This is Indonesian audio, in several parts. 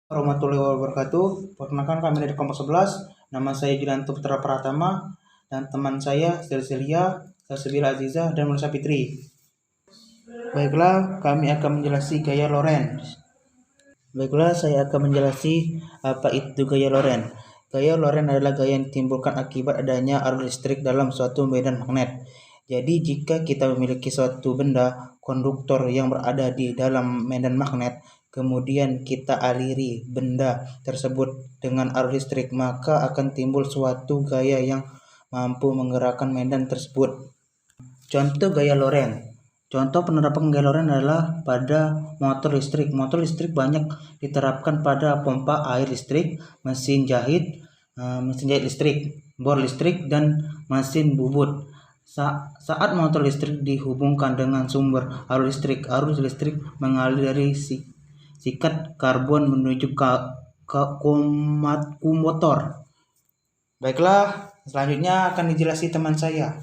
Warahmatullahi wabarakatuh. Perkenalkan kami dari kelompok 11. Nama saya Julianto Putra Pratama dan teman saya Celsilia, Salsabila Aziza dan Melisa Fitri. Baiklah, kami akan menjelaskan gaya Lorentz. Baiklah, saya akan menjelaskan apa itu gaya Lorentz. Gaya Lorentz adalah gaya yang ditimbulkan akibat adanya arus listrik dalam suatu medan magnet. Jadi jika kita memiliki suatu benda konduktor yang berada di dalam medan magnet, kemudian kita aliri benda tersebut dengan arus listrik, maka akan timbul suatu gaya yang mampu menggerakkan medan tersebut. Contoh gaya Lorentz. Contoh penerapan gaya Lorentz adalah pada motor listrik. Motor listrik banyak diterapkan pada pompa air listrik, mesin jahit listrik, bor listrik, dan mesin bubut. Saat motor listrik dihubungkan dengan sumber arus listrik mengalir dari sikat karbon menuju ke motor. Baiklah, selanjutnya akan dijelaskan teman saya.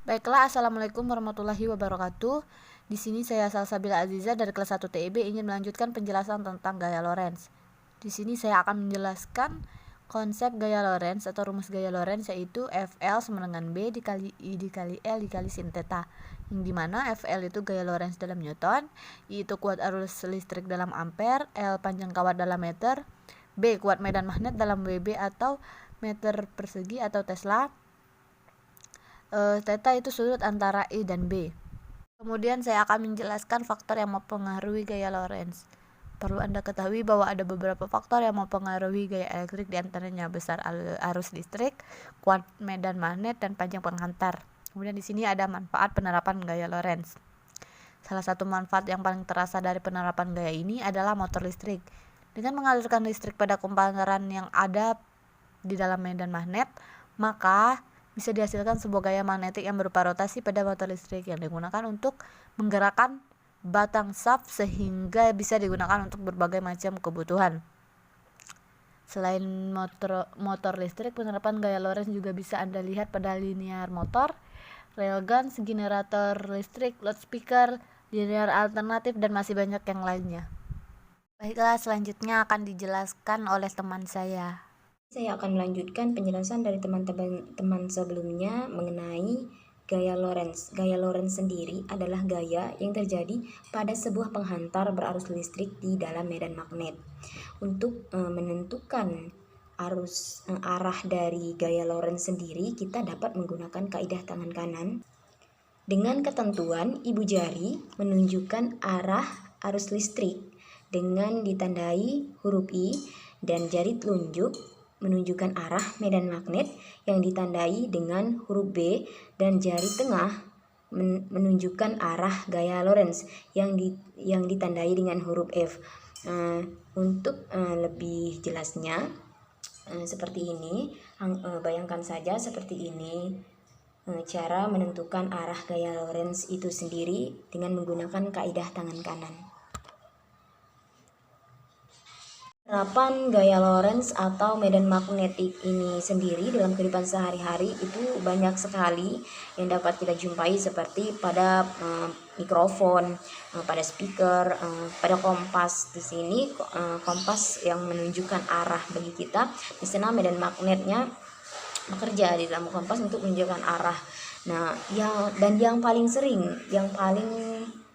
Baiklah, Assalamualaikum warahmatullahi wabarakatuh. Di sini saya Salsabila Aziza dari kelas 1 TIB ingin melanjutkan penjelasan tentang gaya Lorentz. Di sini saya akan menjelaskan konsep gaya Lorentz atau rumus gaya Lorentz, yaitu FL sama dengan B dikali I dikali L dikali sin theta. Yang dimana FL itu gaya Lorentz dalam Newton, I itu kuat arus listrik dalam ampere, L panjang kawat dalam meter, B kuat medan magnet dalam WB atau meter persegi atau Tesla, theta itu sudut antara I dan B. Kemudian saya akan menjelaskan faktor yang mempengaruhi gaya Lorentz. Perlu Anda ketahui bahwa ada beberapa faktor yang mempengaruhi gaya elektrik, diantaranya besar arus listrik, kuat medan magnet, dan panjang penghantar. Kemudian di sini ada manfaat penerapan gaya Lorentz. Salah satu manfaat yang paling terasa dari penerapan gaya ini adalah motor listrik. Dengan mengalirkan listrik pada kumparan yang ada di dalam medan magnet, maka bisa dihasilkan sebuah gaya magnetik yang berupa rotasi pada motor listrik yang digunakan untuk menggerakkan batang shaft sehingga bisa digunakan untuk berbagai macam kebutuhan. Selain motor listrik, penerapan gaya Lorentz juga bisa Anda lihat pada linear motor, railgun, generator listrik, loudspeaker, linear alternatif, dan masih banyak yang lainnya. Baiklah, selanjutnya akan dijelaskan oleh teman saya. Saya akan melanjutkan penjelasan dari teman-teman sebelumnya mengenai gaya Lorentz. Gaya Lorentz sendiri adalah gaya yang terjadi pada sebuah penghantar berarus listrik di dalam medan magnet. Untuk menentukan arah dari gaya Lorentz sendiri, kita dapat menggunakan kaidah tangan kanan. Dengan ketentuan ibu jari menunjukkan arah arus listrik dengan ditandai huruf I, dan jari telunjuk menunjukkan arah medan magnet yang ditandai dengan huruf B, dan jari tengah menunjukkan arah gaya Lorentz yang ditandai dengan huruf F. Untuk lebih jelasnya seperti ini, bayangkan saja seperti ini cara menentukan arah gaya Lorentz itu sendiri dengan menggunakan kaidah tangan kanan. Penerapan gaya Lorentz atau medan magnetik ini sendiri dalam kehidupan sehari-hari itu banyak sekali yang dapat kita jumpai, seperti pada mikrofon, pada speaker, pada kompas. Di sini kompas yang menunjukkan arah bagi kita. Di sana medan magnetnya bekerja di dalam kompas untuk menunjukkan arah. Nah, yang paling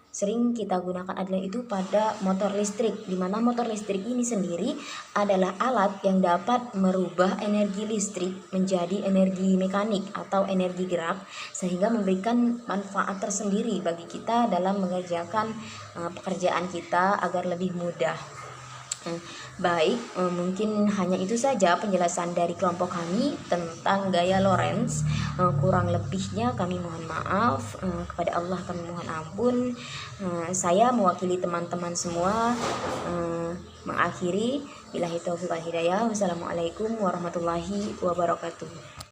sering kita gunakan adalah itu pada motor listrik, di mana motor listrik ini sendiri adalah alat yang dapat merubah energi listrik menjadi energi mekanik atau energi gerak, sehingga memberikan manfaat tersendiri bagi kita dalam mengerjakan pekerjaan kita agar lebih mudah. Baik, mungkin hanya itu saja penjelasan dari kelompok kami tentang gaya Lorentz. Kurang lebihnya kami mohon maaf, kepada Allah kami mohon ampun. Saya mewakili teman-teman semua mengakhiri. Billahi taufiq wal hidayah. Wassalamualaikum warahmatullahi wabarakatuh.